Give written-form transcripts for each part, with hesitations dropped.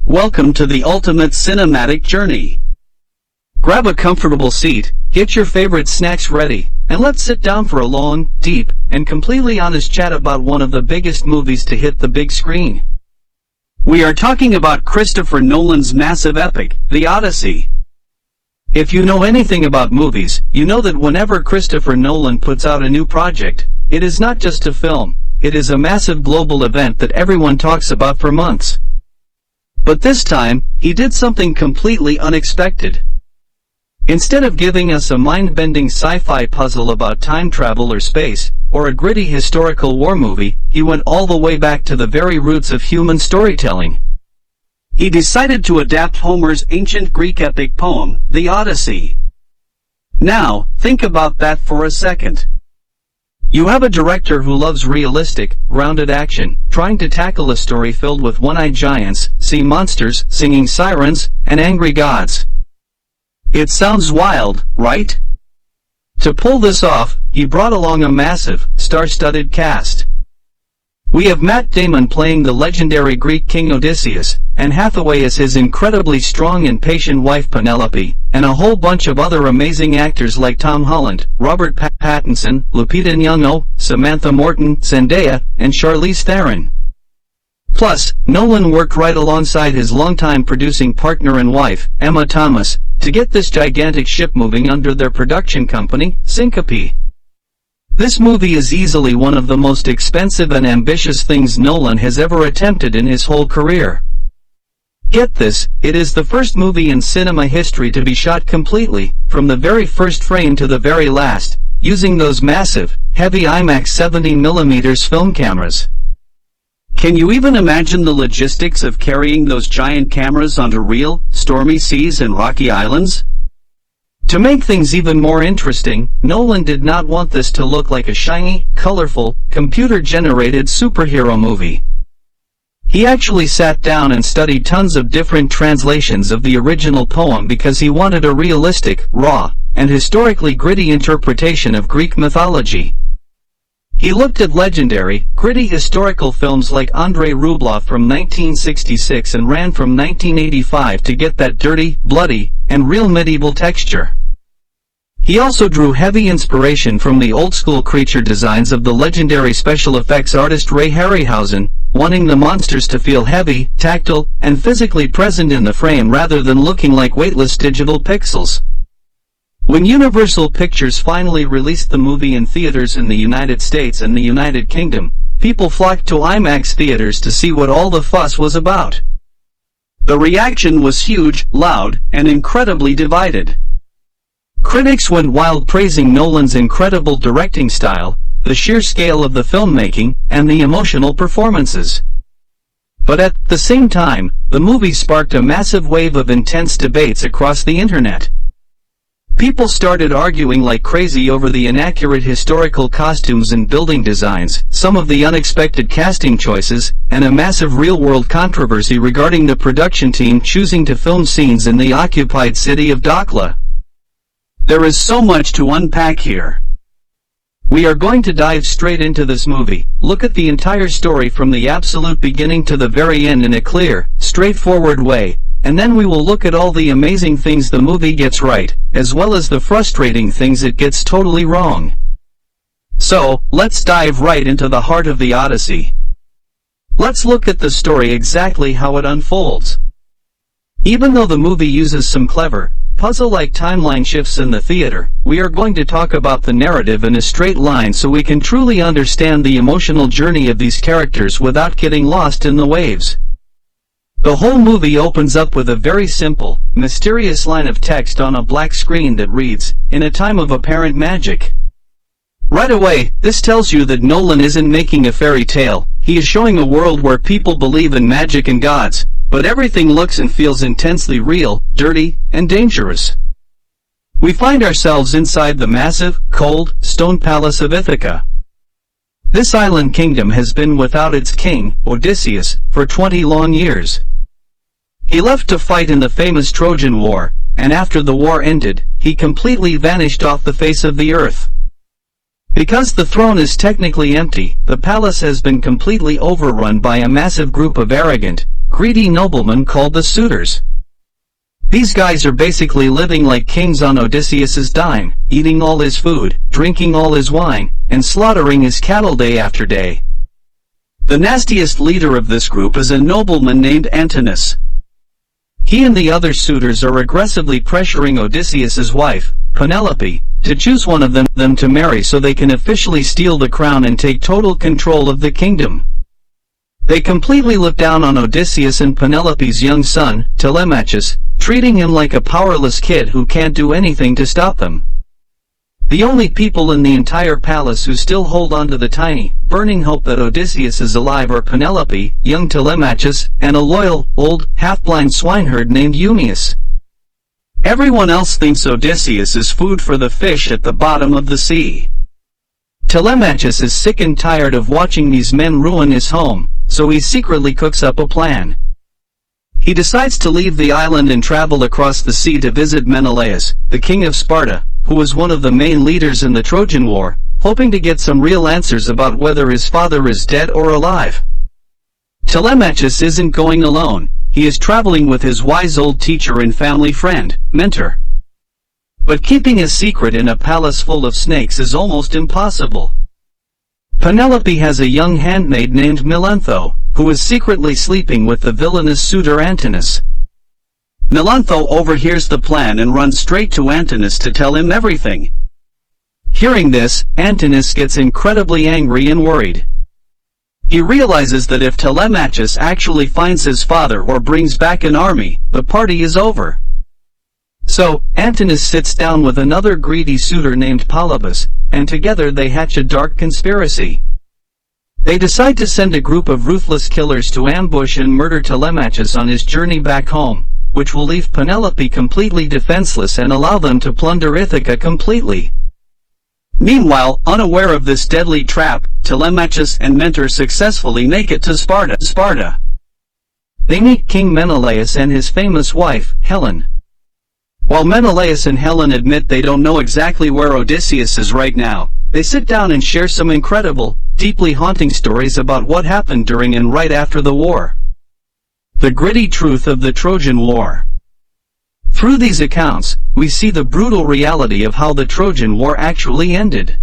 Welcome to the ultimate cinematic journey. Grab a comfortable seat, get your favorite snacks ready, and let's sit down for a long, deep, and completely honest chat about one of the biggest movies to hit the big screen. We are talking about Christopher Nolan's massive epic, The Odyssey. If you know anything about movies, you know that whenever Christopher Nolan puts out a new project, it is not just a film, it is a massive global event that everyone talks about for months. But this time, he did something completely unexpected. Instead of giving us a mind-bending sci-fi puzzle about time travel or space, or a gritty historical war movie, he went all the way back to the very roots of human storytelling. He decided to adapt Homer's ancient Greek epic poem, The Odyssey. Now, think about that for a second. You have a director who loves realistic, grounded action, trying to tackle a story filled with one-eyed giants, sea monsters, singing sirens, and angry gods. It sounds wild, right? To pull this off, he brought along a massive, star-studded cast. We have Matt Damon playing the legendary Greek king Odysseus, Anne Hathaway as his incredibly strong and patient wife Penelope, and a whole bunch of other amazing actors like Tom Holland, Robert Pattinson, Lupita Nyong'o, Samantha Morton, Zendaya, and Charlize Theron. Plus, Nolan worked right alongside his longtime producing partner and wife, Emma Thomas, to get this gigantic ship moving under their production company, Syncopy. This movie is easily one of the most expensive and ambitious things Nolan has ever attempted in his whole career. Get this, it is the first movie in cinema history to be shot completely, from the very first frame to the very last, using those massive, heavy IMAX 70mm film cameras. Can you even imagine the logistics of carrying those giant cameras onto real, stormy seas and rocky islands? To make things even more interesting, Nolan did not want this to look like a shiny, colorful, computer-generated superhero movie. He actually sat down and studied tons of different translations of the original poem because he wanted a realistic, raw, and historically gritty interpretation of Greek mythology. He looked at legendary, gritty historical films like Andrei Rublev from 1966 and ran from 1985 to get that dirty, bloody, and real medieval texture. He also drew heavy inspiration from the old-school creature designs of the legendary special effects artist Ray Harryhausen, wanting the monsters to feel heavy, tactile, and physically present in the frame rather than looking like weightless digital pixels. When Universal Pictures finally released the movie in theaters in the United States and the United Kingdom, people flocked to IMAX theaters to see what all the fuss was about. The reaction was huge, loud, and incredibly divided. Critics went wild praising Nolan's incredible directing style, the sheer scale of the filmmaking, and the emotional performances. But at the same time, the movie sparked a massive wave of intense debates across the internet. People started arguing like crazy over the inaccurate historical costumes and building designs, some of the unexpected casting choices, and a massive real-world controversy regarding the production team choosing to film scenes in the occupied city of Dakhla. There is so much to unpack here. We are going to dive straight into this movie, look at the entire story from the absolute beginning to the very end in a clear, straightforward way, and then we will look at all the amazing things the movie gets right, as well as the frustrating things it gets totally wrong. So, let's dive right into the heart of the Odyssey. Let's look at the story exactly how it unfolds. Even though the movie uses some clever, puzzle-like timeline shifts in the theater, we are going to talk about the narrative in a straight line so we can truly understand the emotional journey of these characters without getting lost in the waves. The whole movie opens up with a very simple, mysterious line of text on a black screen that reads, "In a time of apparent magic." Right away, this tells you that Nolan isn't making a fairy tale, he is showing a world where people believe in magic and gods, but everything looks and feels intensely real, dirty, and dangerous. We find ourselves inside the massive, cold, stone palace of Ithaca. This island kingdom has been without its king, Odysseus, for 20 long years. He left to fight in the famous Trojan War, and after the war ended, he completely vanished off the face of the earth. Because the throne is technically empty, the palace has been completely overrun by a massive group of arrogant, greedy noblemen called the suitors. These guys are basically living like kings on Odysseus's dime, eating all his food, drinking all his wine, and slaughtering his cattle day after day. The nastiest leader of this group is a nobleman named Antinous. He and the other suitors are aggressively pressuring Odysseus's wife, Penelope, to choose one of them to marry so they can officially steal the crown and take total control of the kingdom. They completely look down on Odysseus and Penelope's young son, Telemachus, treating him like a powerless kid who can't do anything to stop them. The only people in the entire palace who still hold on to the tiny, burning hope that Odysseus is alive are Penelope, young Telemachus, and a loyal, old, half-blind swineherd named Eumaeus. Everyone else thinks Odysseus is food for the fish at the bottom of the sea. Telemachus is sick and tired of watching these men ruin his home, so he secretly cooks up a plan. He decides to leave the island and travel across the sea to visit Menelaus, the king of Sparta, who was one of the main leaders in the Trojan War, hoping to get some real answers about whether his father is dead or alive. Telemachus isn't going alone, he is traveling with his wise old teacher and family friend, Mentor. But keeping a secret in a palace full of snakes is almost impossible. Penelope has a young handmaid named Melantho, who is secretly sleeping with the villainous suitor Antinous. Melantho overhears the plan and runs straight to Antinous to tell him everything. Hearing this, Antinous gets incredibly angry and worried. He realizes that if Telemachus actually finds his father or brings back an army, the party is over. So, Antinous sits down with another greedy suitor named Polybus, and together they hatch a dark conspiracy. They decide to send a group of ruthless killers to ambush and murder Telemachus on his journey back home, which will leave Penelope completely defenseless and allow them to plunder Ithaca completely. Meanwhile, unaware of this deadly trap, Telemachus and Mentor successfully make it to Sparta. They meet King Menelaus and his famous wife, Helen. While Menelaus and Helen admit they don't know exactly where Odysseus is right now, they sit down and share some incredible, deeply haunting stories about what happened during and right after the war. The gritty truth of the Trojan War. Through these accounts, we see the brutal reality of how the Trojan War actually ended.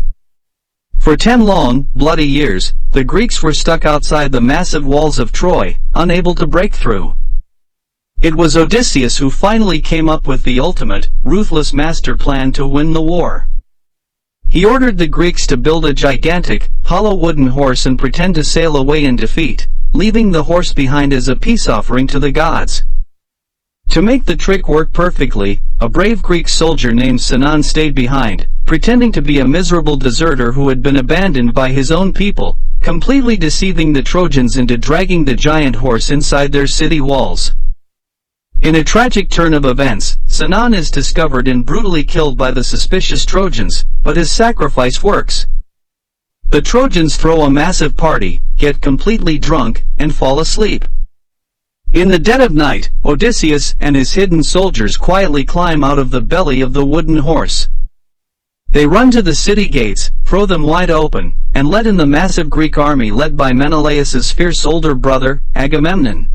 For 10 long, bloody years, the Greeks were stuck outside the massive walls of Troy, unable to break through. It was Odysseus who finally came up with the ultimate, ruthless master plan to win the war. He ordered the Greeks to build a gigantic, hollow wooden horse and pretend to sail away in defeat, leaving the horse behind as a peace offering to the gods. To make the trick work perfectly, a brave Greek soldier named Sinon stayed behind, pretending to be a miserable deserter who had been abandoned by his own people, completely deceiving the Trojans into dragging the giant horse inside their city walls. In a tragic turn of events, Sinon is discovered and brutally killed by the suspicious Trojans, but his sacrifice works. The Trojans throw a massive party, get completely drunk, and fall asleep. In the dead of night, Odysseus and his hidden soldiers quietly climb out of the belly of the wooden horse. They run to the city gates, throw them wide open, and let in the massive Greek army led by Menelaus's fierce older brother, Agamemnon.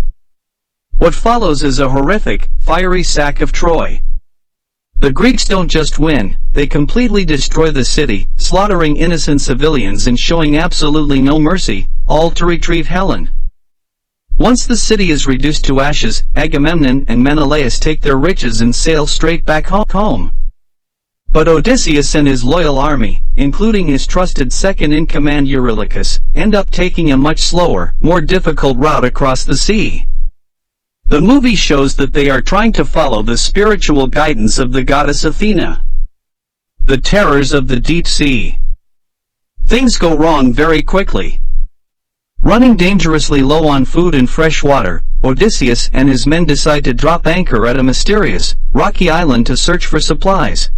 What follows is a horrific, fiery sack of Troy. The Greeks don't just win, they completely destroy the city, slaughtering innocent civilians and showing absolutely no mercy, all to retrieve Helen. Once the city is reduced to ashes, Agamemnon and Menelaus take their riches and sail straight back home. But Odysseus and his loyal army, including his trusted second-in-command Eurylochus, end up taking a much slower, more difficult route across the sea. The movie shows that they are trying to follow the spiritual guidance of the goddess Athena. The terrors of the deep sea. Things go wrong very quickly. Running dangerously low on food and fresh water, Odysseus and his men decide to drop anchor at a mysterious, rocky island to search for supplies.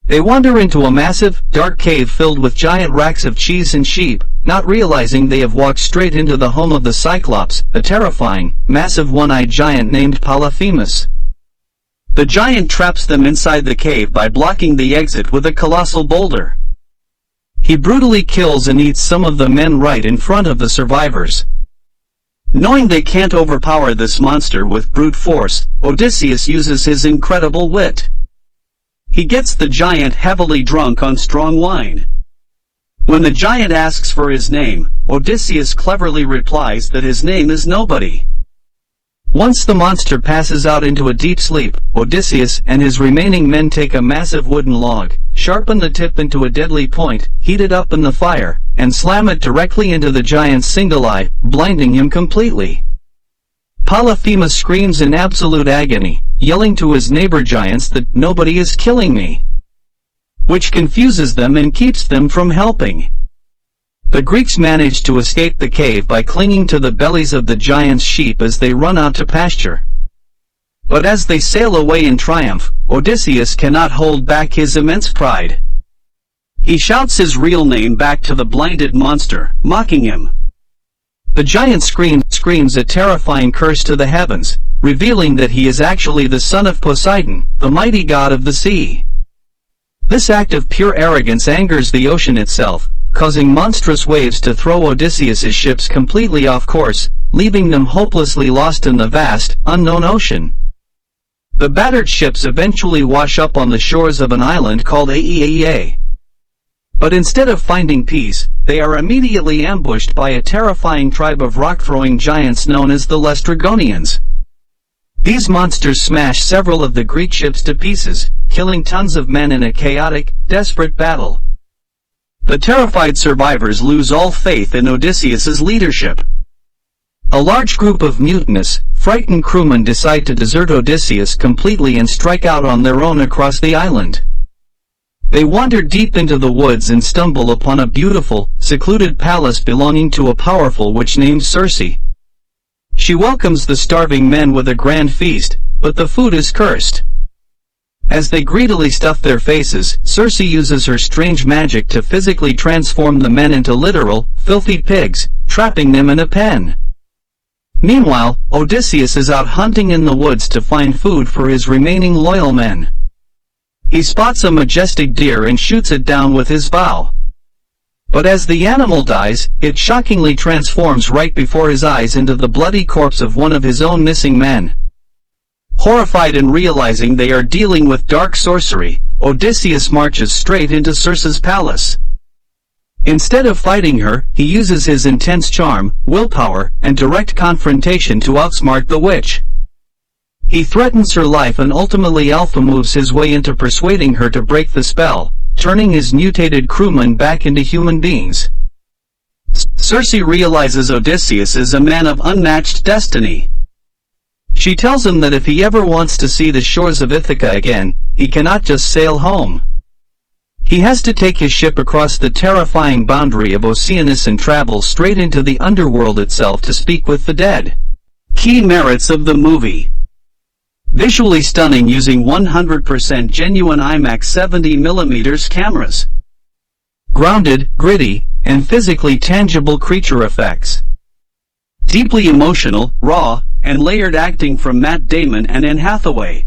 They wander into a massive, dark cave filled with giant racks of cheese and sheep, not realizing they have walked straight into the home of the Cyclops, a terrifying, massive one-eyed giant named Polyphemus. The giant traps them inside the cave by blocking the exit with a colossal boulder. He brutally kills and eats some of the men right in front of the survivors. Knowing they can't overpower this monster with brute force, Odysseus uses his incredible wit. He gets the giant heavily drunk on strong wine. When the giant asks for his name, Odysseus cleverly replies that his name is Nobody. Once the monster passes out into a deep sleep, Odysseus and his remaining men take a massive wooden log, sharpen the tip into a deadly point, heat it up in the fire, and slam it directly into the giant's single eye, blinding him completely. Polyphemus screams in absolute agony, yelling to his neighbor giants that nobody is killing me, which confuses them and keeps them from helping. The Greeks manage to escape the cave by clinging to the bellies of the giant's sheep as they run out to pasture. But as they sail away in triumph, Odysseus cannot hold back his immense pride. He shouts his real name back to the blinded monster, mocking him. The giant screams a terrifying curse to the heavens, revealing that he is actually the son of Poseidon, the mighty god of the sea. This act of pure arrogance angers the ocean itself, causing monstrous waves to throw Odysseus' ships completely off course, leaving them hopelessly lost in the vast, unknown ocean. The battered ships eventually wash up on the shores of an island called Aeaea. But instead of finding peace, they are immediately ambushed by a terrifying tribe of rock-throwing giants known as the Laestrygonians. These monsters smash several of the Greek ships to pieces, killing tons of men in a chaotic, desperate battle. The terrified survivors lose all faith in Odysseus' leadership. A large group of mutinous, frightened crewmen decide to desert Odysseus completely and strike out on their own across the island. They wander deep into the woods and stumble upon a beautiful, secluded palace belonging to a powerful witch named Circe. She welcomes the starving men with a grand feast, but the food is cursed. As they greedily stuff their faces, Circe uses her strange magic to physically transform the men into literal, filthy pigs, trapping them in a pen. Meanwhile, Odysseus is out hunting in the woods to find food for his remaining loyal men. He spots a majestic deer and shoots it down with his bow. But as the animal dies, it shockingly transforms right before his eyes into the bloody corpse of one of his own missing men. Horrified and realizing they are dealing with dark sorcery, Odysseus marches straight into Circe's palace. Instead of fighting her, he uses his intense charm, willpower, and direct confrontation to outsmart the witch. He threatens her life and ultimately alpha moves his way into persuading her to break the spell, turning his mutated crewmen back into human beings. Circe realizes Odysseus is a man of unmatched destiny. She tells him that if he ever wants to see the shores of Ithaca again, he cannot just sail home. He has to take his ship across the terrifying boundary of Oceanus and travel straight into the underworld itself to speak with the dead. Key merits of the movie: visually stunning using 100% genuine IMAX 70mm cameras. Grounded, gritty, and physically tangible creature effects. Deeply emotional, raw, and layered acting from Matt Damon and Anne Hathaway.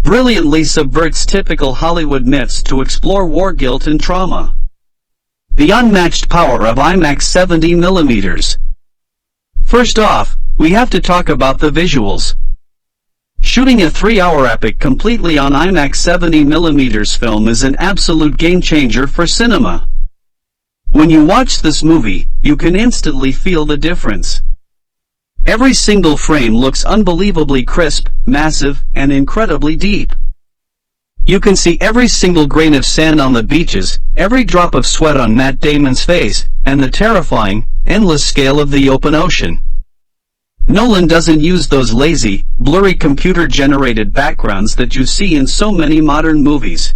Brilliantly subverts typical Hollywood myths to explore war guilt and trauma. The unmatched power of IMAX 70mm. First off, we have to talk about the visuals. Shooting a 3-hour epic completely on IMAX 70mm film is an absolute game-changer for cinema. When you watch this movie, you can instantly feel the difference. Every single frame looks unbelievably crisp, massive, and incredibly deep. You can see every single grain of sand on the beaches, every drop of sweat on Matt Damon's face, and the terrifying, endless scale of the open ocean. Nolan doesn't use those lazy, blurry computer-generated backgrounds that you see in so many modern movies.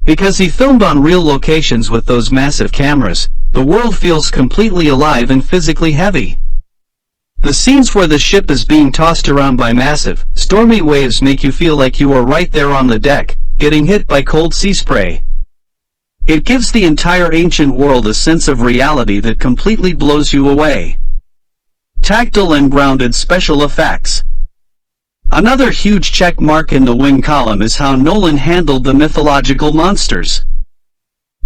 Because he filmed on real locations with those massive cameras, the world feels completely alive and physically heavy. The scenes where the ship is being tossed around by massive, stormy waves make you feel like you are right there on the deck, getting hit by cold sea spray. It gives the entire ancient world a sense of reality that completely blows you away. Tactile and grounded special effects. Another huge check mark in the win column is how Nolan handled the mythological monsters.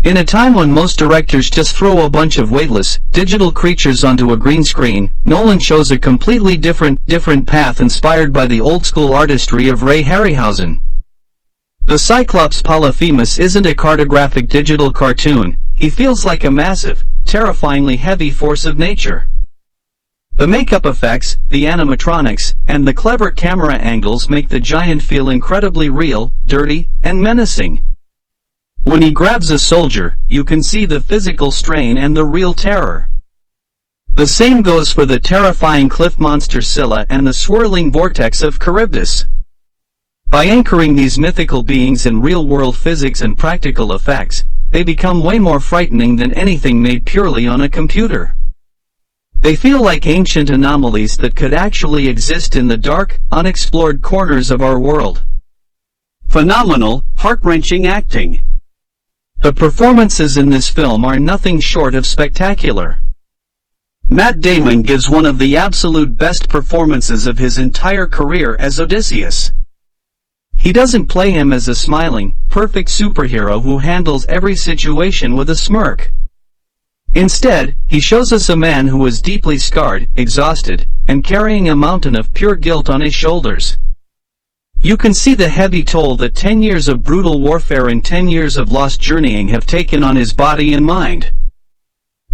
In a time when most directors just throw a bunch of weightless, digital creatures onto a green screen, Nolan chose a completely different path inspired by the old-school artistry of Ray Harryhausen. The Cyclops Polyphemus isn't a cartographic digital cartoon, he feels like a massive, terrifyingly heavy force of nature. The makeup effects, the animatronics, and the clever camera angles make the giant feel incredibly real, dirty, and menacing. When he grabs a soldier, you can see the physical strain and the real terror. The same goes for the terrifying cliff monster Scylla and the swirling vortex of Charybdis. By anchoring these mythical beings in real-world physics and practical effects, they become way more frightening than anything made purely on a computer. They feel like ancient anomalies that could actually exist in the dark, unexplored corners of our world. Phenomenal, heart-wrenching acting. The performances in this film are nothing short of spectacular. Matt Damon gives one of the absolute best performances of his entire career as Odysseus. He doesn't play him as a smiling, perfect superhero who handles every situation with a smirk. Instead, he shows us a man who is deeply scarred, exhausted, and carrying a mountain of pure guilt on his shoulders. You can see the heavy toll that 10 years of brutal warfare and 10 years of lost journeying have taken on his body and mind.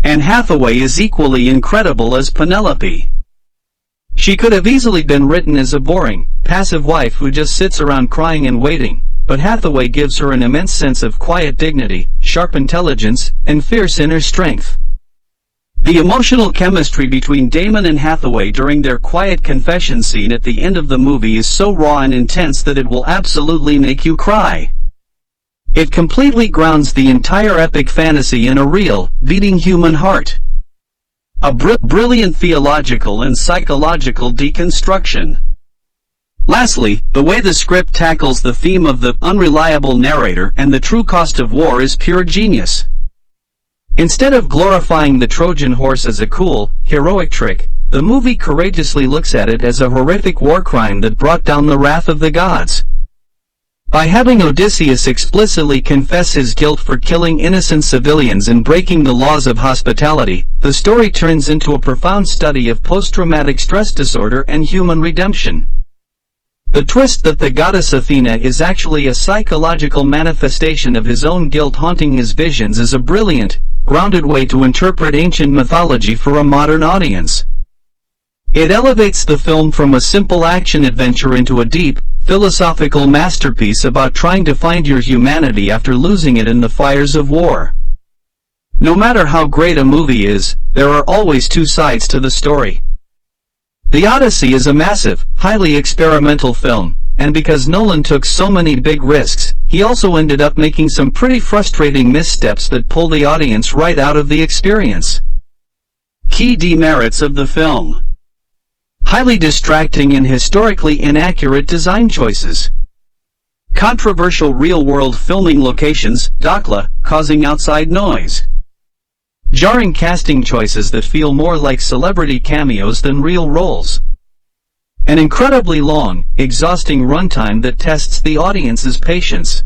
Anne Hathaway is equally incredible as Penelope. She could have easily been written as a boring, passive wife who just sits around crying and waiting, but Hathaway gives her an immense sense of quiet dignity, sharp intelligence, and fierce inner strength. The emotional chemistry between Damon and Hathaway during their quiet confession scene at the end of the movie is so raw and intense that it will absolutely make you cry. It completely grounds the entire epic fantasy in a real, beating human heart. A brilliant theological and psychological deconstruction. Lastly, the way the script tackles the theme of the unreliable narrator and the true cost of war is pure genius. Instead of glorifying the Trojan horse as a cool, heroic trick, the movie courageously looks at it as a horrific war crime that brought down the wrath of the gods. By having Odysseus explicitly confess his guilt for killing innocent civilians and breaking the laws of hospitality, the story turns into a profound study of post-traumatic stress disorder and human redemption. The twist that the goddess Athena is actually a psychological manifestation of his own guilt haunting his visions is a brilliant, grounded way to interpret ancient mythology for a modern audience. It elevates the film from a simple action-adventure into a deep, philosophical masterpiece about trying to find your humanity after losing it in the fires of war. No matter how great a movie is, there are always two sides to the story. The Odyssey is a massive, highly experimental film, and because Nolan took so many big risks, he also ended up making some pretty frustrating missteps that pull the audience right out of the experience. Key demerits of the film: highly distracting and historically inaccurate design choices. Controversial real-world filming locations, Dakhla, causing outside noise. Jarring casting choices that feel more like celebrity cameos than real roles. An incredibly long, exhausting runtime that tests the audience's patience.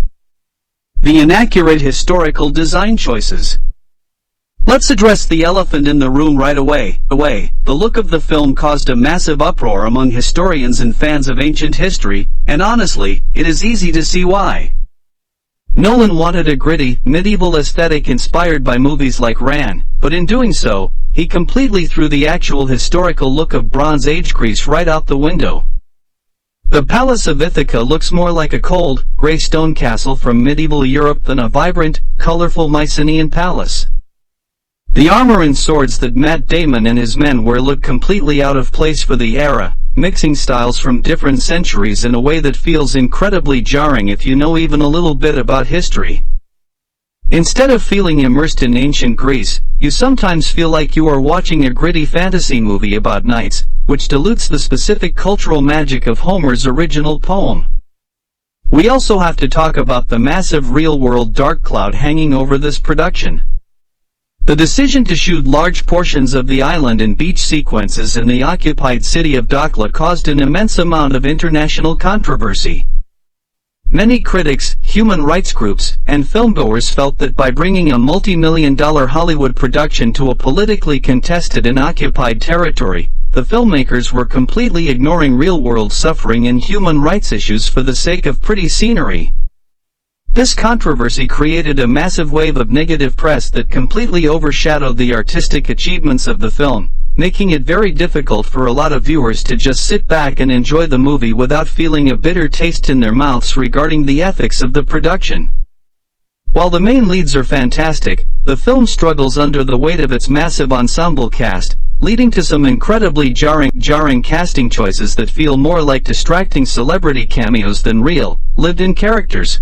The inaccurate historical design choices. Let's address the elephant in the room right away. The look of the film caused a massive uproar among historians and fans of ancient history, and honestly, it is easy to see why. Nolan wanted a gritty, medieval aesthetic inspired by movies like Ran, but in doing so, he completely threw the actual historical look of Bronze Age Greece right out the window. The Palace of Ithaca looks more like a cold, gray stone castle from medieval Europe than a vibrant, colorful Mycenaean palace. The armor and swords that Matt Damon and his men wear look completely out of place for the era, mixing styles from different centuries in a way that feels incredibly jarring if you know even a little bit about history. Instead of feeling immersed in ancient Greece, you sometimes feel like you are watching a gritty fantasy movie about knights, which dilutes the specific cultural magic of Homer's original poem. We also have to talk about the massive real-world dark cloud hanging over this production. The decision to shoot large portions of the island and beach sequences in the occupied city of Dakhla caused an immense amount of international controversy. Many critics, human rights groups, and filmgoers felt that by bringing a multi-million-dollar Hollywood production to a politically contested and occupied territory, the filmmakers were completely ignoring real-world suffering and human rights issues for the sake of pretty scenery. This controversy created a massive wave of negative press that completely overshadowed the artistic achievements of the film, making it very difficult for a lot of viewers to just sit back and enjoy the movie without feeling a bitter taste in their mouths regarding the ethics of the production. While the main leads are fantastic, the film struggles under the weight of its massive ensemble cast, leading to some incredibly jarring casting choices that feel more like distracting celebrity cameos than real, lived-in characters.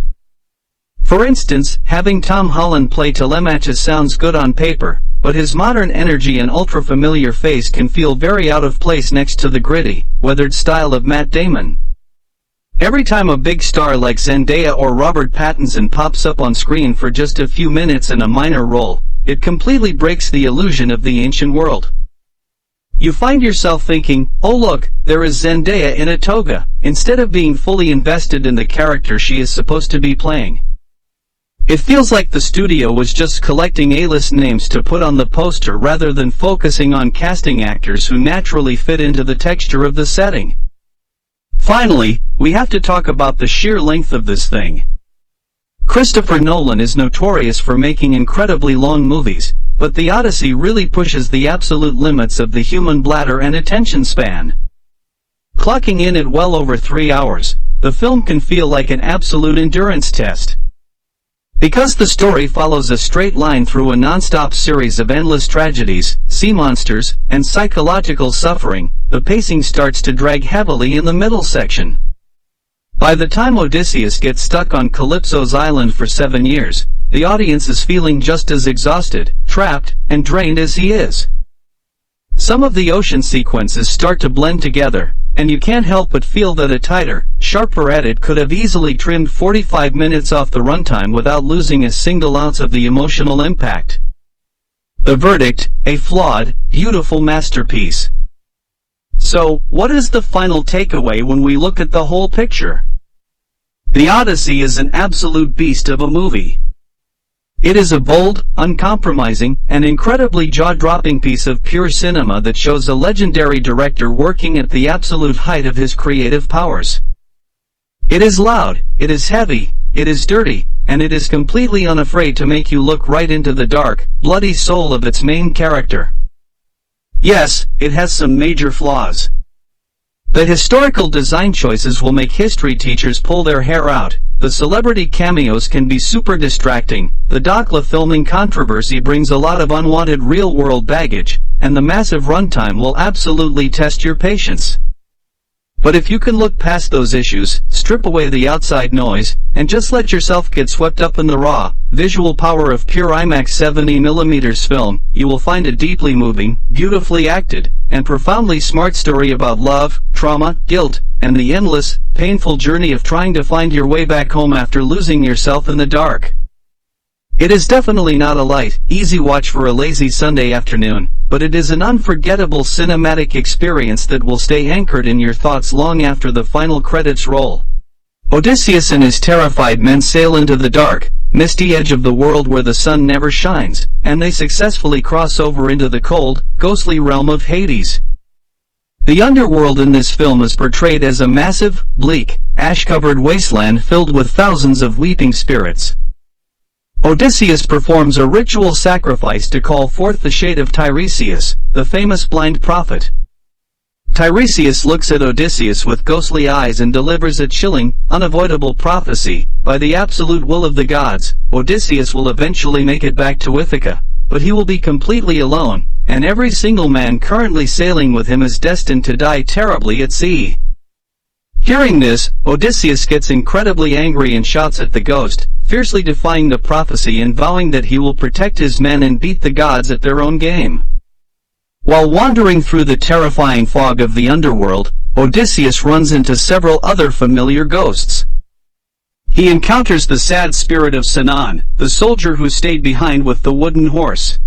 For instance, having Tom Holland play Telemachus sounds good on paper, but his modern energy and ultra-familiar face can feel very out of place next to the gritty, weathered style of Matt Damon. Every time a big star like Zendaya or Robert Pattinson pops up on screen for just a few minutes in a minor role, it completely breaks the illusion of the ancient world. You find yourself thinking, oh look, there is Zendaya in a toga, instead of being fully invested in the character she is supposed to be playing. It feels like the studio was just collecting A-list names to put on the poster rather than focusing on casting actors who naturally fit into the texture of the setting. Finally, we have to talk about the sheer length of this thing. Christopher Nolan is notorious for making incredibly long movies, but the Odyssey really pushes the absolute limits of the human bladder and attention span. Clocking in at well over 3 hours, the film can feel like an absolute endurance test. Because the story follows a straight line through a non-stop series of endless tragedies, sea monsters, and psychological suffering, the pacing starts to drag heavily in the middle section. By the time Odysseus gets stuck on Calypso's island for 7 years, the audience is feeling just as exhausted, trapped, and drained as he is. Some of the ocean sequences start to blend together, and you can't help but feel that a tighter, sharper edit could have easily trimmed 45 minutes off the runtime without losing a single ounce of the emotional impact. The verdict, a flawed, beautiful masterpiece. So, what is the final takeaway when we look at the whole picture? The Odyssey is an absolute beast of a movie. It is a bold, uncompromising, and incredibly jaw-dropping piece of pure cinema that shows a legendary director working at the absolute height of his creative powers. It is loud, it is heavy, it is dirty, and it is completely unafraid to make you look right into the dark, bloody soul of its main character. Yes, it has some major flaws. The historical design choices will make history teachers pull their hair out. The celebrity cameos can be super distracting, the Dakla filming controversy brings a lot of unwanted real-world baggage, and the massive runtime will absolutely test your patience. But if you can look past those issues, strip away the outside noise, and just let yourself get swept up in the raw, visual power of pure IMAX 70mm film, you will find a deeply moving, beautifully acted, and profoundly smart story about love, trauma, guilt, and the endless, painful journey of trying to find your way back home after losing yourself in the dark. It is definitely not a light, easy watch for a lazy Sunday afternoon, but it is an unforgettable cinematic experience that will stay anchored in your thoughts long after the final credits roll. Odysseus and his terrified men sail into the dark, misty edge of the world where the sun never shines, and they successfully cross over into the cold, ghostly realm of Hades. The underworld in this film is portrayed as a massive, bleak, ash-covered wasteland filled with thousands of weeping spirits. Odysseus performs a ritual sacrifice to call forth the shade of Tiresias, the famous blind prophet. Tiresias looks at Odysseus with ghostly eyes and delivers a chilling, unavoidable prophecy. By the absolute will of the gods, Odysseus will eventually make it back to Ithaca, but he will be completely alone, and every single man currently sailing with him is destined to die terribly at sea. Hearing this, Odysseus gets incredibly angry and shouts at the ghost, fiercely defying the prophecy and vowing that he will protect his men and beat the gods at their own game. While wandering through the terrifying fog of the underworld, Odysseus runs into several other familiar ghosts. He encounters the sad spirit of Sinon, the soldier who stayed behind with the wooden horse.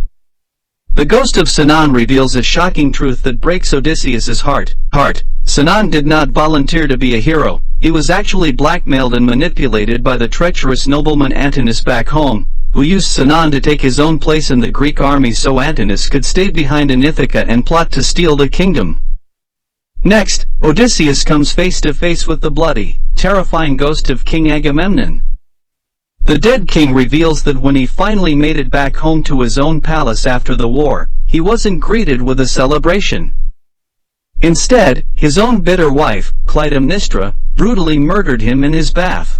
The ghost of Sinan reveals a shocking truth that breaks Odysseus's heart. Sinan did not volunteer to be a hero. He was actually blackmailed and manipulated by the treacherous nobleman Antinous back home, who used Sinan to take his own place in the Greek army so Antinous could stay behind in Ithaca and plot to steal the kingdom. Next, Odysseus comes face to face with the bloody, terrifying ghost of King Agamemnon. The dead king reveals that when he finally made it back home to his own palace after the war, he wasn't greeted with a celebration. Instead, his own bitter wife, Clytemnestra, brutally murdered him in his bath.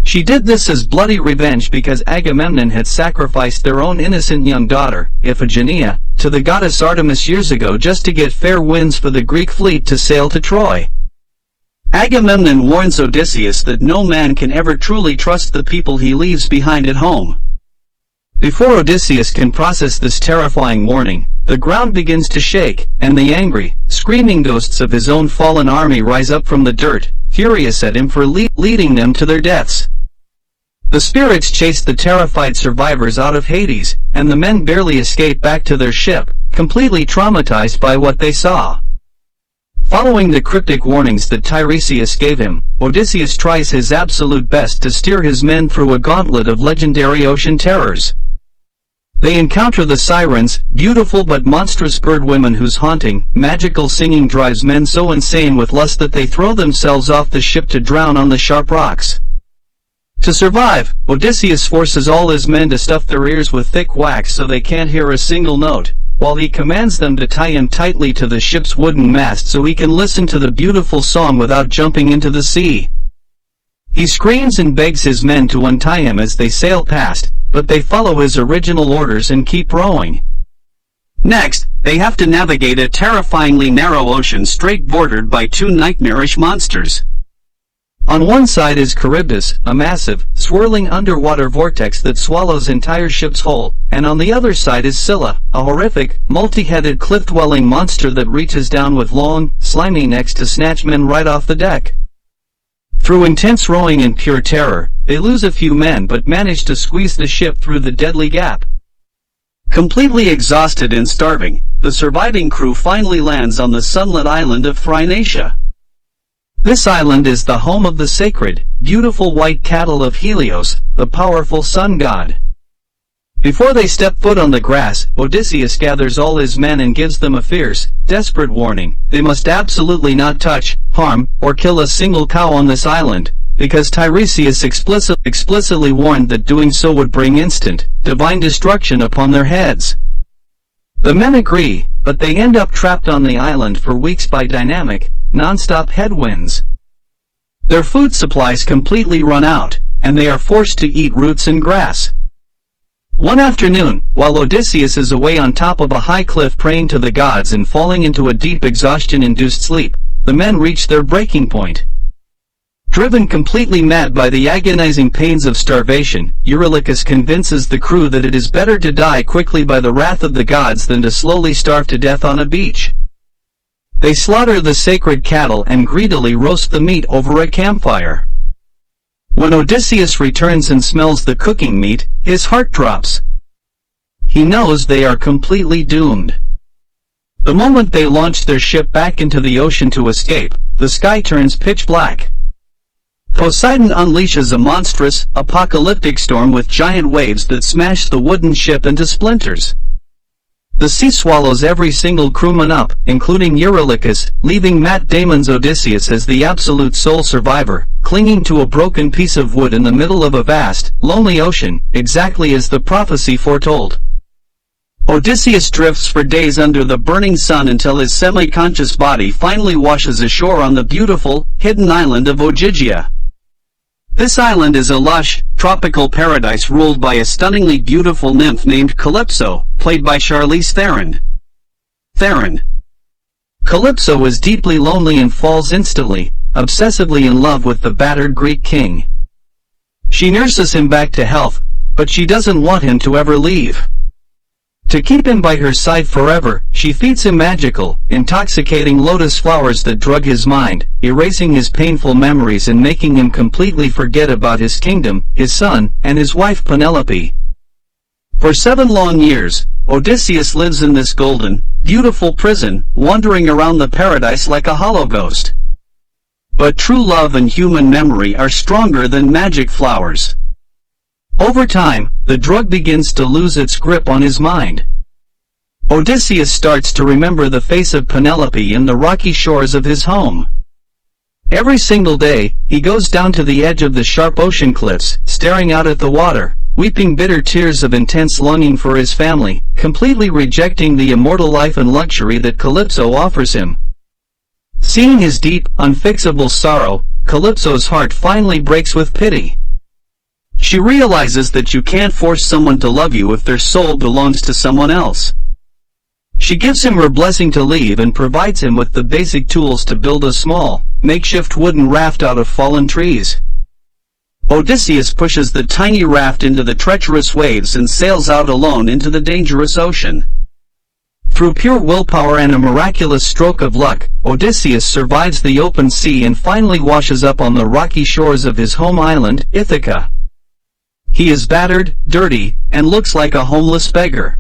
She did this as bloody revenge because Agamemnon had sacrificed their own innocent young daughter, Iphigenia, to the goddess Artemis years ago just to get fair winds for the Greek fleet to sail to Troy. Agamemnon warns Odysseus that no man can ever truly trust the people he leaves behind at home. Before Odysseus can process this terrifying warning, the ground begins to shake, and the angry, screaming ghosts of his own fallen army rise up from the dirt, furious at him for leading them to their deaths. The spirits chase the terrified survivors out of Hades, and the men barely escape back to their ship, completely traumatized by what they saw. Following the cryptic warnings that Tiresias gave him, Odysseus tries his absolute best to steer his men through a gauntlet of legendary ocean terrors. They encounter the sirens, beautiful but monstrous bird women whose haunting, magical singing drives men so insane with lust that they throw themselves off the ship to drown on the sharp rocks. To survive, Odysseus forces all his men to stuff their ears with thick wax so they can't hear a single note, while he commands them to tie him tightly to the ship's wooden mast so he can listen to the beautiful song without jumping into the sea. He screams and begs his men to untie him as they sail past, but they follow his original orders and keep rowing. Next, they have to navigate a terrifyingly narrow ocean strait bordered by two nightmarish monsters. On one side is Charybdis, a massive, swirling underwater vortex that swallows entire ships whole, and on the other side is Scylla, a horrific, multi-headed cliff-dwelling monster that reaches down with long, slimy necks to snatch men right off the deck. Through intense rowing and pure terror, they lose a few men but manage to squeeze the ship through the deadly gap. Completely exhausted and starving, the surviving crew finally lands on the sunlit island of Thrinacia. This island is the home of the sacred, beautiful white cattle of Helios, the powerful sun god. Before they step foot on the grass, Odysseus gathers all his men and gives them a fierce, desperate warning. They must absolutely not touch, harm, or kill a single cow on this island, because Tiresias explicitly warned that doing so would bring instant, divine destruction upon their heads. The men agree, but they end up trapped on the island for weeks by dynamic, non-stop headwinds. Their food supplies completely run out, and they are forced to eat roots and grass. One afternoon, while Odysseus is away on top of a high cliff praying to the gods and falling into a deep exhaustion-induced sleep, the men reach their breaking point. Driven completely mad by the agonizing pains of starvation, Eurylochus convinces the crew that it is better to die quickly by the wrath of the gods than to slowly starve to death on a beach. They slaughter the sacred cattle and greedily roast the meat over a campfire. When Odysseus returns and smells the cooking meat, his heart drops. He knows they are completely doomed. The moment they launch their ship back into the ocean to escape, the sky turns pitch black. Poseidon unleashes a monstrous, apocalyptic storm with giant waves that smash the wooden ship into splinters. The sea swallows every single crewman up, including Eurylochus, leaving Matt Damon's Odysseus as the absolute sole survivor, clinging to a broken piece of wood in the middle of a vast, lonely ocean, exactly as the prophecy foretold. Odysseus drifts for days under the burning sun until his semi-conscious body finally washes ashore on the beautiful, hidden island of Ogygia. This island is a lush, tropical paradise ruled by a stunningly beautiful nymph named Calypso, played by Charlize Theron. Calypso is deeply lonely and falls instantly, obsessively in love with the battered Greek king. She nurses him back to health, but she doesn't want him to ever leave. To keep him by her side forever, she feeds him magical, intoxicating lotus flowers that drug his mind, erasing his painful memories and making him completely forget about his kingdom, his son, and his wife Penelope. For 7 long years, Odysseus lives in this golden, beautiful prison, wandering around the paradise like a hollow ghost. But true love and human memory are stronger than magic flowers. Over time, the drug begins to lose its grip on his mind. Odysseus starts to remember the face of Penelope in the rocky shores of his home. Every single day, he goes down to the edge of the sharp ocean cliffs, staring out at the water, weeping bitter tears of intense longing for his family, completely rejecting the immortal life and luxury that Calypso offers him. Seeing his deep, unfixable sorrow, Calypso's heart finally breaks with pity. She realizes that you can't force someone to love you if their soul belongs to someone else. She gives him her blessing to leave and provides him with the basic tools to build a small, makeshift wooden raft out of fallen trees. Odysseus pushes the tiny raft into the treacherous waves and sails out alone into the dangerous ocean. Through pure willpower and a miraculous stroke of luck, Odysseus survives the open sea and finally washes up on the rocky shores of his home island, Ithaca. He is battered, dirty, and looks like a homeless beggar.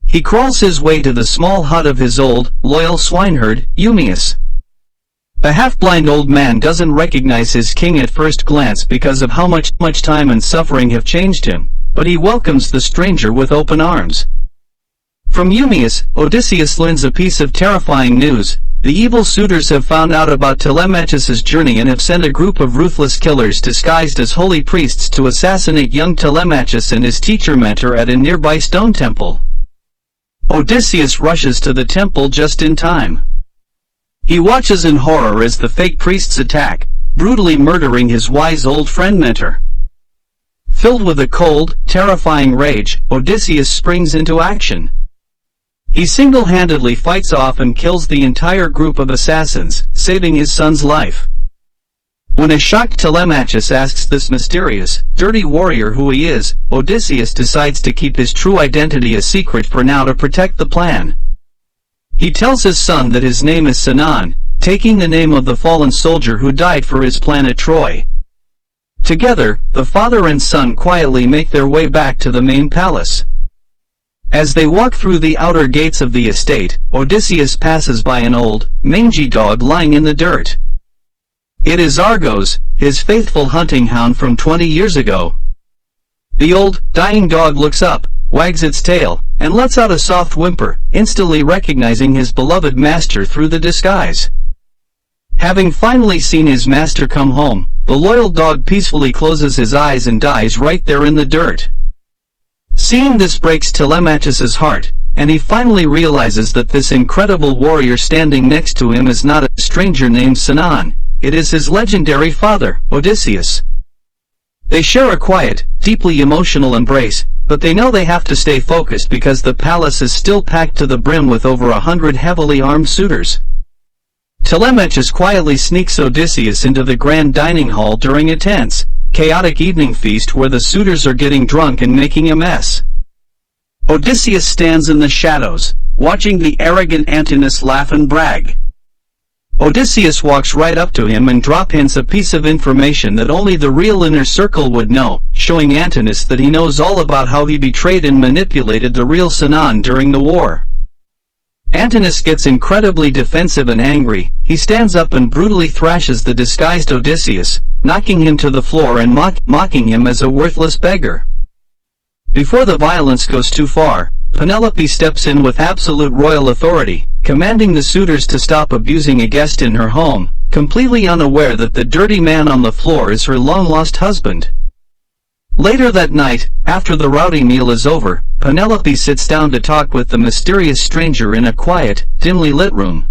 He crawls his way to the small hut of his old, loyal swineherd, Eumaeus. The half-blind old man doesn't recognize his king at first glance because of how much time and suffering have changed him, but he welcomes the stranger with open arms. From Eumaeus, Odysseus learns a piece of terrifying news. The evil suitors have found out about Telemachus's journey and have sent a group of ruthless killers disguised as holy priests to assassinate young Telemachus and his teacher-mentor at a nearby stone temple. Odysseus rushes to the temple just in time. He watches in horror as the fake priests attack, brutally murdering his wise old friend-mentor. Filled with a cold, terrifying rage, Odysseus springs into action. He single-handedly fights off and kills the entire group of assassins, saving his son's life. When a shocked Telemachus asks this mysterious, dirty warrior who he is, Odysseus decides to keep his true identity a secret for now to protect the plan. He tells his son that his name is Sinon, taking the name of the fallen soldier who died for his planet Troy. Together, the father and son quietly make their way back to the main palace. As they walk through the outer gates of the estate, Odysseus passes by an old, mangy dog lying in the dirt. It is Argos, his faithful hunting hound from 20 years ago. The old, dying dog looks up, wags its tail, and lets out a soft whimper, instantly recognizing his beloved master through the disguise. Having finally seen his master come home, the loyal dog peacefully closes his eyes and dies right there in the dirt. Seeing this breaks Telemachus's heart, and he finally realizes that this incredible warrior standing next to him is not a stranger named Sinon. It is his legendary father, Odysseus. They share a quiet, deeply emotional embrace, but they know they have to stay focused because the palace is still packed to the brim with over 100 heavily armed suitors. Telemachus quietly sneaks Odysseus into the grand dining hall during a tense, chaotic evening feast where the suitors are getting drunk and making a mess. Odysseus stands in the shadows, watching the arrogant Antinous laugh and brag. Odysseus walks right up to him and drop hints a piece of information that only the real inner circle would know, showing Antinous that he knows all about how he betrayed and manipulated the real Sinon during the war. Antinous gets incredibly defensive and angry. He stands up and brutally thrashes the disguised Odysseus, knocking him to the floor and mocking him as a worthless beggar. Before the violence goes too far, Penelope steps in with absolute royal authority, commanding the suitors to stop abusing a guest in her home, completely unaware that the dirty man on the floor is her long-lost husband. Later that night, after the rowdy meal is over, Penelope sits down to talk with the mysterious stranger in a quiet, dimly lit room.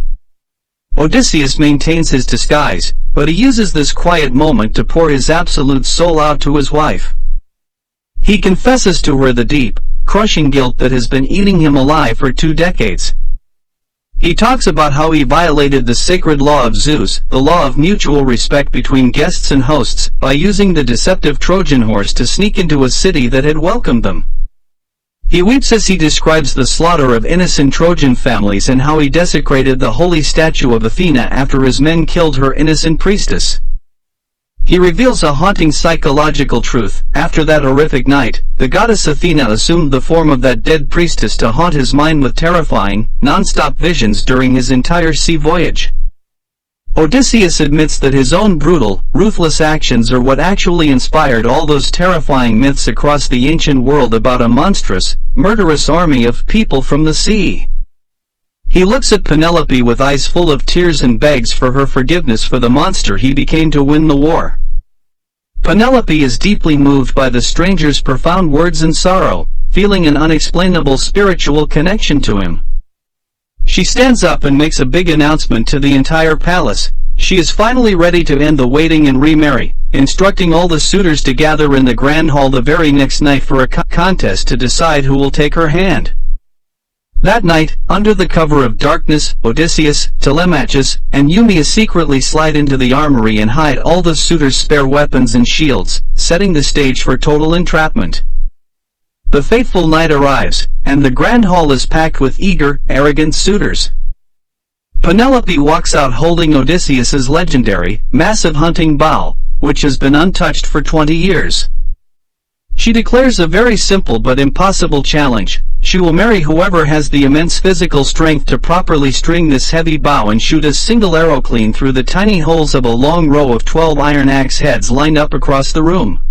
Odysseus maintains his disguise, but he uses this quiet moment to pour his absolute soul out to his wife. He confesses to her the deep, crushing guilt that has been eating him alive for 2 decades. He talks about how he violated the sacred law of Zeus, the law of mutual respect between guests and hosts, by using the deceptive Trojan horse to sneak into a city that had welcomed them. He weeps as he describes the slaughter of innocent Trojan families and how he desecrated the holy statue of Athena after his men killed her innocent priestess. He reveals a haunting psychological truth. After that horrific night, the goddess Athena assumed the form of that dead priestess to haunt his mind with terrifying, non-stop visions during his entire sea voyage. Odysseus admits that his own brutal, ruthless actions are what actually inspired all those terrifying myths across the ancient world about a monstrous, murderous army of people from the sea. He looks at Penelope with eyes full of tears and begs for her forgiveness for the monster he became to win the war. Penelope is deeply moved by the stranger's profound words and sorrow, feeling an unexplainable spiritual connection to him. She stands up and makes a big announcement to the entire palace. She is finally ready to end the waiting and remarry, instructing all the suitors to gather in the grand hall the very next night for a contest to decide who will take her hand. That night, under the cover of darkness, Odysseus, Telemachus, and Eumaeus secretly slide into the armory and hide all the suitors' spare weapons and shields, setting the stage for total entrapment. The fateful night arrives, and the grand hall is packed with eager, arrogant suitors. Penelope walks out holding Odysseus's legendary, massive hunting bow, which has been untouched for 20 years. She declares a very simple but impossible challenge. She will marry whoever has the immense physical strength to properly string this heavy bow and shoot a single arrow clean through the tiny holes of a long row of 12 iron axe heads lined up across the room.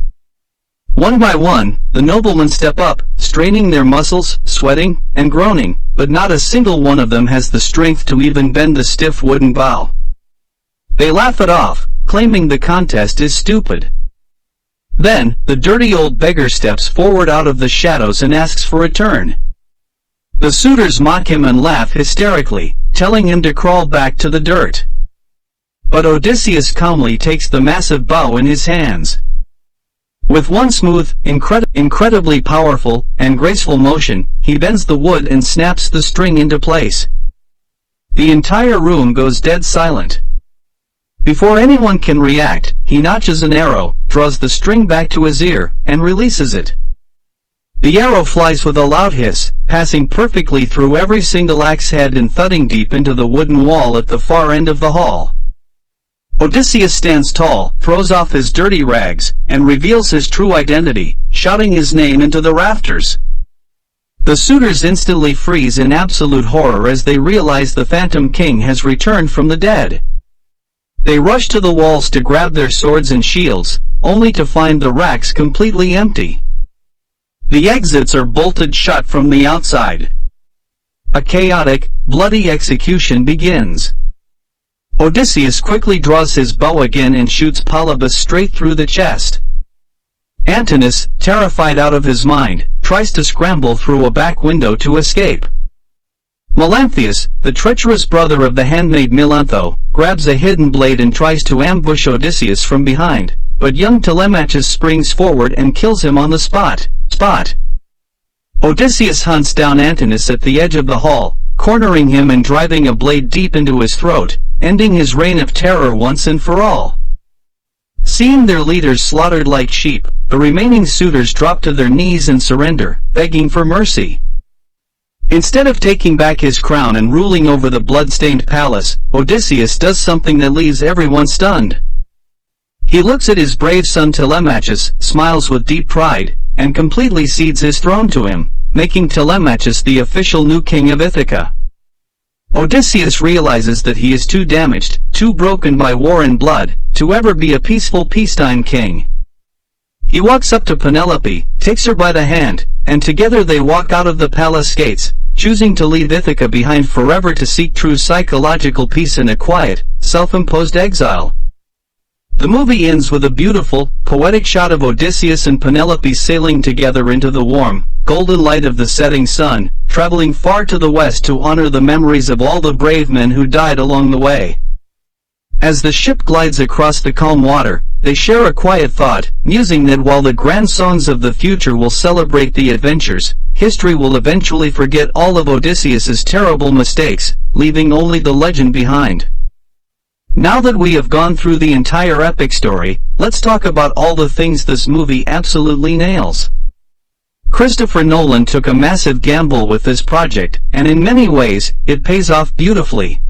One by one, the noblemen step up, straining their muscles, sweating, and groaning, but not a single one of them has the strength to even bend the stiff wooden bow. They laugh it off, claiming the contest is stupid. Then, the dirty old beggar steps forward out of the shadows and asks for a turn. The suitors mock him and laugh hysterically, telling him to crawl back to the dirt. But Odysseus calmly takes the massive bow in his hands. With one smooth, incredibly powerful, and graceful motion, he bends the wood and snaps the string into place. The entire room goes dead silent. Before anyone can react, he notches an arrow, draws the string back to his ear, and releases it. The arrow flies with a loud hiss, passing perfectly through every single axe head and thudding deep into the wooden wall at the far end of the hall. Odysseus stands tall, throws off his dirty rags, and reveals his true identity, shouting his name into the rafters. The suitors instantly freeze in absolute horror as they realize the Phantom King has returned from the dead. They rush to the walls to grab their swords and shields, only to find the racks completely empty. The exits are bolted shut from the outside. A chaotic, bloody execution begins. Odysseus quickly draws his bow again and shoots Polybus straight through the chest. Antinous, terrified out of his mind, tries to scramble through a back window to escape. Melanthius, the treacherous brother of the handmaid Melantho, grabs a hidden blade and tries to ambush Odysseus from behind, but young Telemachus springs forward and kills him on the spot. Odysseus hunts down Antinous at the edge of the hall, cornering him and driving a blade deep into his throat, ending his reign of terror once and for all. Seeing their leaders slaughtered like sheep, the remaining suitors drop to their knees and surrender, begging for mercy. Instead of taking back his crown and ruling over the blood-stained palace, Odysseus does something that leaves everyone stunned. He looks at his brave son Telemachus, smiles with deep pride, and completely cedes his throne to him, making Telemachus the official new king of Ithaca. Odysseus realizes that he is too damaged, too broken by war and blood, to ever be a peaceful peacetime king. He walks up to Penelope, takes her by the hand, and together they walk out of the palace gates, choosing to leave Ithaca behind forever to seek true psychological peace in a quiet, self-imposed exile. The movie ends with a beautiful, poetic shot of Odysseus and Penelope sailing together into the warm, golden light of the setting sun, traveling far to the west to honor the memories of all the brave men who died along the way. As the ship glides across the calm water, they share a quiet thought, musing that while the grand songs of the future will celebrate the adventures, history will eventually forget all of Odysseus's terrible mistakes, leaving only the legend behind. Now that we have gone through the entire epic story, let's talk about all the things this movie absolutely nails. Christopher Nolan took a massive gamble with this project, and in many ways, it pays off beautifully.